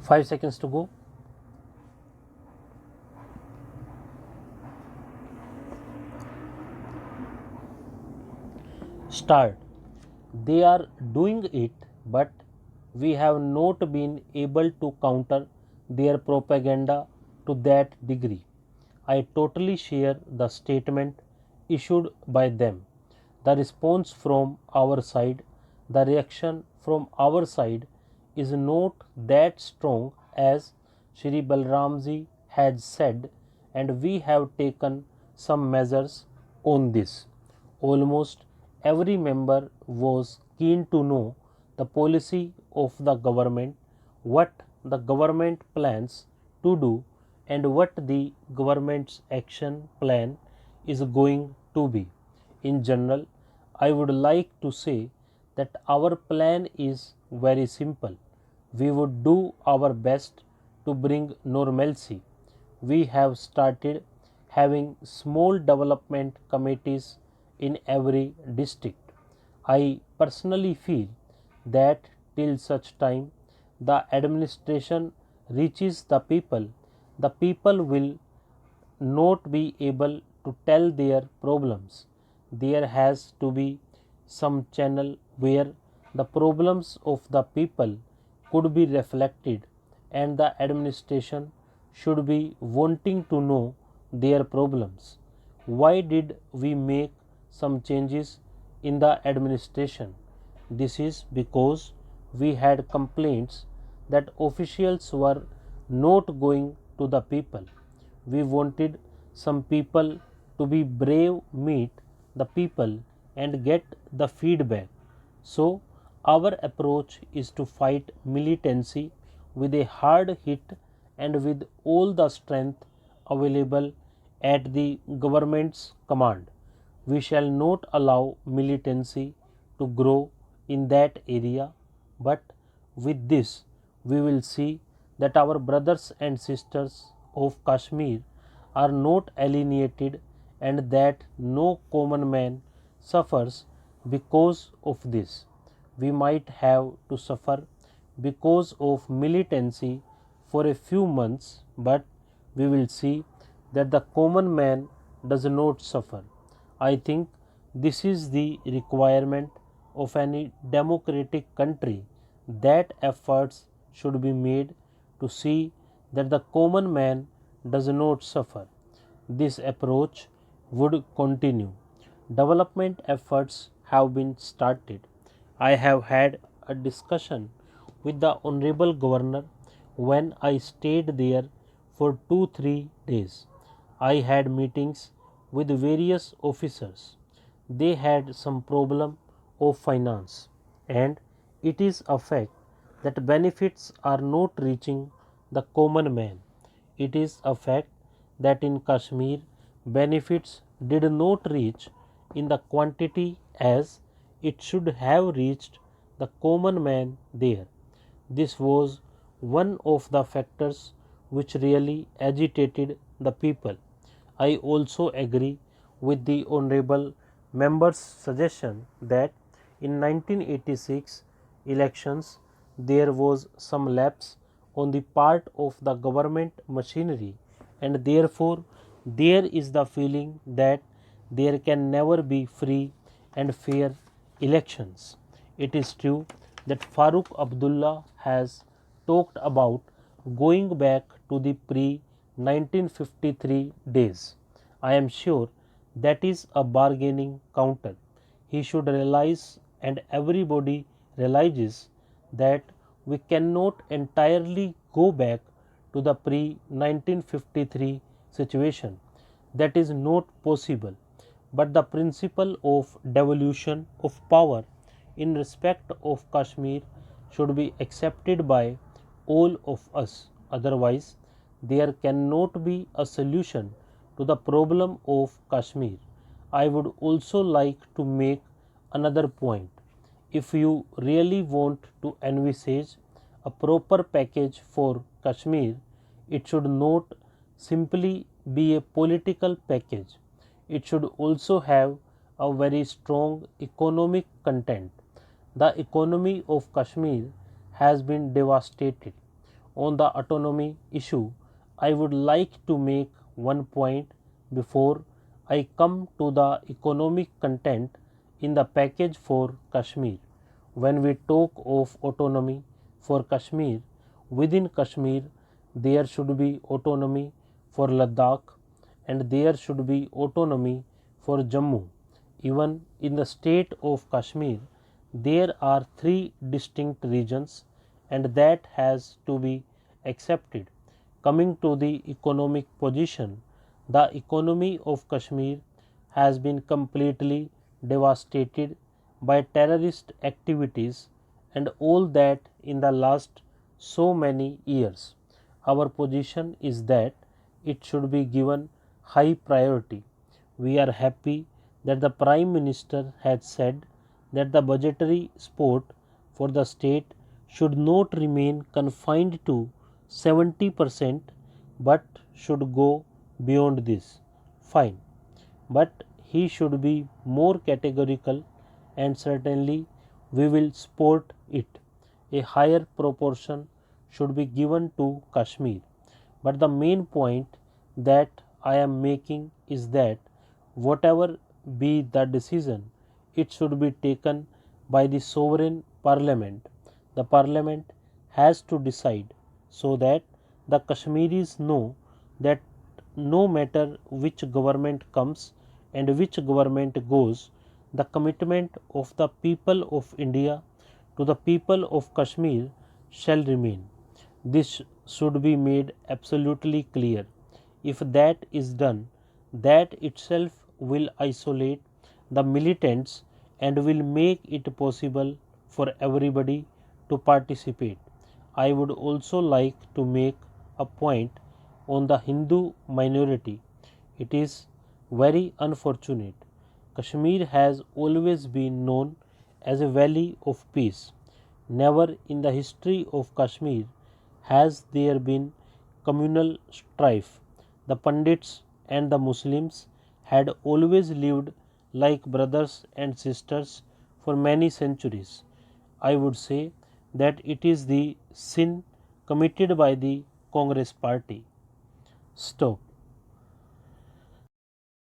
5 seconds to go. Start. They are doing it, but we have not been able to counter their propaganda to that degree. I totally share the statement issued by them. The response from our side, the reaction from our side is not that strong as Shri Balramji has said, and we have taken some measures on this. Almost every member was keen to know the policy of the government, what the government plans to do, and what the government's action plan is going to be. In general, I would like to say that our plan is very simple. We would do our best to bring normalcy. We have started having small development committees in every district. I personally feel that till such time the administration reaches the people will not be able to tell their problems. There has to be some channel where the problems of the people could be reflected, and the administration should be wanting to know their problems. Why did we make some changes in the administration? This is because we had complaints that officials were not going to the people. We wanted some people to be brave, meet the people, and get the feedback. So, our approach is to fight militancy with a hard hit and with all the strength available at the government's command. We shall not allow militancy to grow in that area, but with this, we will see that our brothers and sisters of Kashmir are not alienated and that no common man suffers because of this. We might have to suffer because of militancy for a few months, but we will see that the common man does not suffer. I think this is the requirement of any democratic country, that efforts should be made to see that the common man does not suffer. This approach would continue. Development efforts have been started. I have had a discussion with the Honorable Governor when I stayed there for 2-3 days. I had meetings with various officers. They had some problem of finance, and it is a fact that benefits are not reaching the common man. It is a fact that in Kashmir benefits did not reach in the quantity as it should have reached the common man there. This was one of the factors which really agitated the people. I also agree with the Honorable Member's suggestion that in 1986 elections there was some lapse on the part of the government machinery, and therefore there is the feeling that there can never be free and fair elections. It is true that Farooq Abdullah has talked about going back to the pre 1953 days. I am sure that is a bargaining counter. He should realize, and everybody realizes, that we cannot entirely go back to the pre 1953 situation. That is not possible. But the principle of devolution of power in respect of Kashmir should be accepted by all of us. Otherwise, there cannot be a solution to the problem of Kashmir. I would also like to make another point. If you really want to envisage a proper package for Kashmir, it should not simply be a political package. It should also have a very strong economic content. The economy of Kashmir has been devastated. on the autonomy issue, I would like to make one point before I come to the economic content in the package for Kashmir. When we talk of autonomy for Kashmir, within Kashmir there should be autonomy for Ladakh and there should be autonomy for Jammu. Even in the state of Kashmir, there are three distinct regions and that has to be accepted. Coming to the economic position, the economy of Kashmir has been completely devastated by terrorist activities and all that in the last so many years. Our position is that it should be given high priority. We are happy that the Prime Minister has said that the budgetary support for the state should not remain confined to 70% but should go beyond this. Fine, but he should be more categorical and certainly we will support it. A higher proportion should be given to Kashmir. But the main point that I am making is that whatever be the decision, it should be taken by the sovereign parliament. The parliament has to decide so that the Kashmiris know that no matter which government comes and which government goes, the commitment of the people of India to the people of Kashmir shall remain. This should be made absolutely clear. If that is done, that itself will isolate the militants and will make it possible for everybody to participate. I would also like to make a point on the Hindu minority. It is very unfortunate. Kashmir has always been known as a valley of peace. Never in the history of Kashmir has there been communal strife. The Pandits and the Muslims had always lived like brothers and sisters for many centuries. I would say that it is the sin committed by the Congress party. Stop.